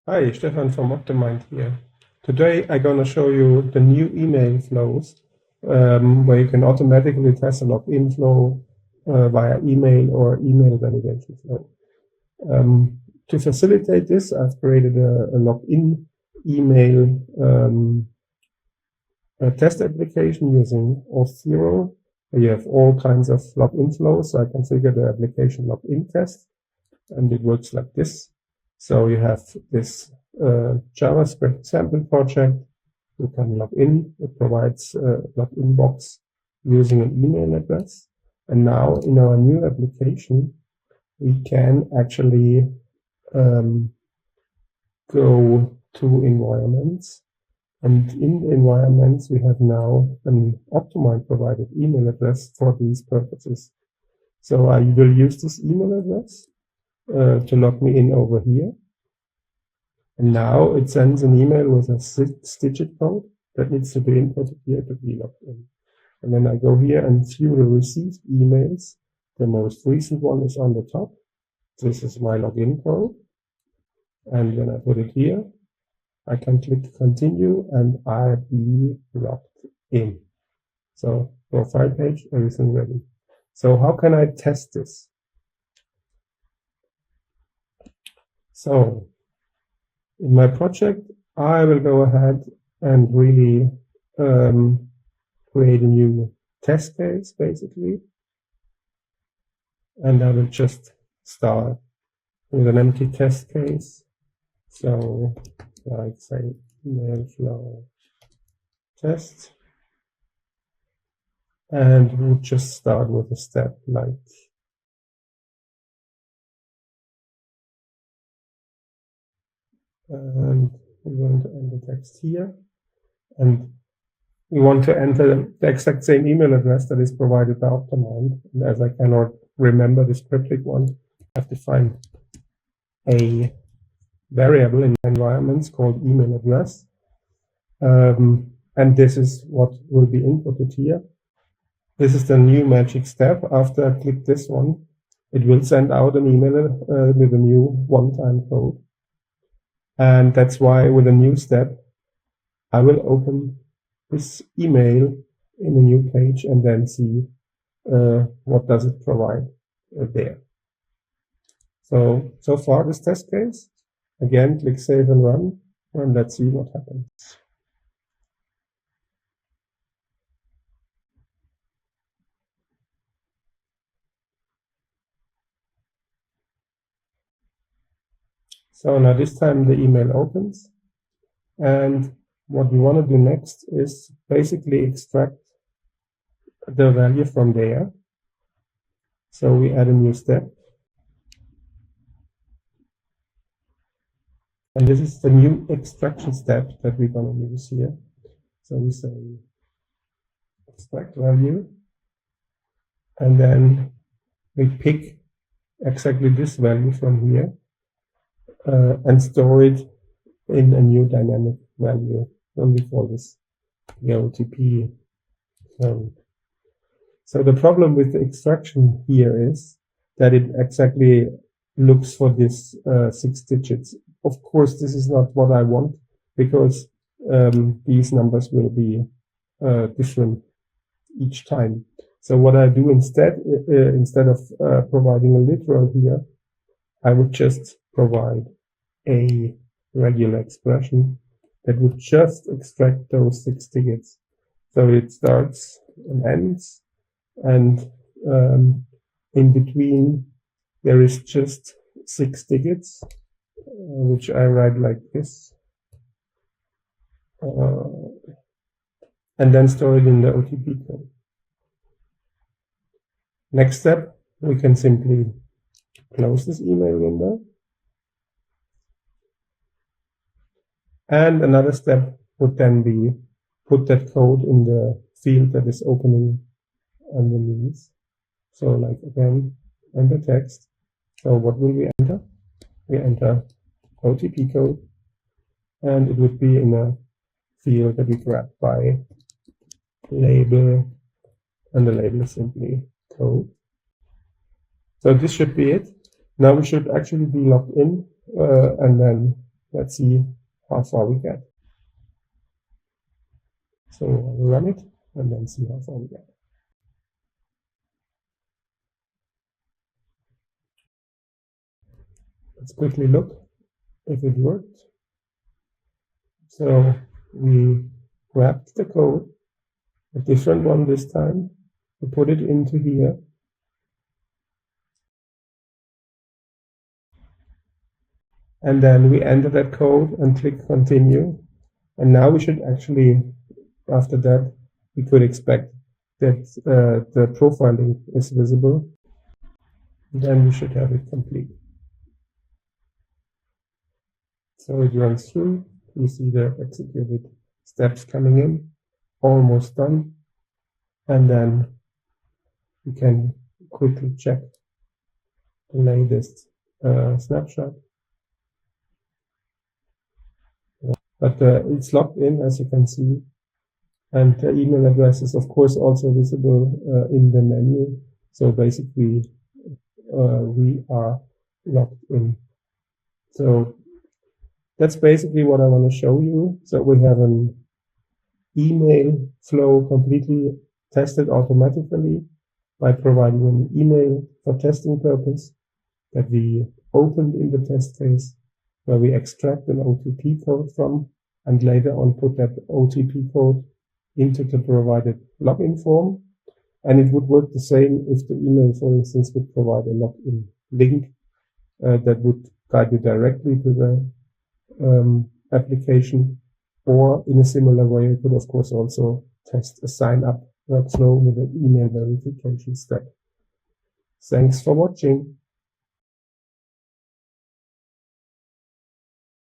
Hi, Stefan from Octomind here. Today I'm going to show you the new email flows where you can automatically test a login flow via email or email validation flow. To facilitate this, I've created a login email a test application using Auth0. You have all kinds of login flows, so I configure the application login test, and it works like this. So you have this JavaScript sample project. You can log in. It provides a login box using an email address. And now in our new application, we can actually go to environments. And in the environments, we have now an Octomind provided email address for these purposes. So I will use this email address to log me in over here. And now it sends an email with a 6-digit code that needs to be inputted here to be logged in. And then I go here and view the received emails. The most recent one is on the top. This is my login code. And when I put it here, I can click continue and I'll be logged in. So profile page, everything ready. So how can I test this? So in my project, I will go ahead and really create a new test case, basically. And I will just start with an empty test case. So, like say, email flow test. And we'll just start with a step like and we're going to enter text here, and we want to enter the exact same email address that is provided by Octomind. And as I cannot remember this cryptic one, I have to find a variable in environments called email address. And this is what will be inputted here. This is the new magic step. After I click this one, it will send out an email with a new one-time code. And that's why with a new step, I will open this email in a new page and then see what does it provide there. So far this test case, again, click save and run, and let's see what happens. So now this time the email opens, and what we want to do next is basically extract the value from there. So we add a new step. And this is the new extraction step that we're going to use here. So we say extract value, and then we pick exactly this value from here and store it in a new dynamic value. And we call this the OTP. So the problem with the extraction here is that it exactly looks for this 6 digits. Of course, this is not what I want, because these numbers will be different each time. So what I do instead of providing a literal here, I would just provide a regular expression that would just extract those 6 digits. So it starts and ends, and in between there is just 6 digits, which I write like this, and then store it in the OTP code. Next step, we can simply close this email window. And another step would then be put that code in the field that is opening underneath. So like again, enter text. So what will we enter? We enter OTP code, and it would be in a field that we grab by label, and the label is simply code. So this should be it. Now we should actually be logged in, and then let's see how far we get. So I'll run it and then see how far we get. Let's quickly look if it worked. So we grabbed the code, a different one this time. We put it into here. And then we enter that code and click continue. And now we should actually, after that, we could expect that the profiling is visible. Then we should have it complete. So it runs through. You see the executed steps coming in, almost done. And then we can quickly check the latest snapshot. But it's logged in, as you can see. And the email address is, of course, also visible in the menu. So basically, we are logged in. So that's basically what I want to show you. So we have an email flow completely tested automatically by providing an email for testing purpose that we opened in the test case, where we extract an OTP code from and later on put that OTP code into the provided login form. And it would work the same if the email, for instance, would provide a login link that would guide you directly to the application. Or in a similar way, you could, of course, also test a sign-up workflow with an email verification step. Thanks for watching.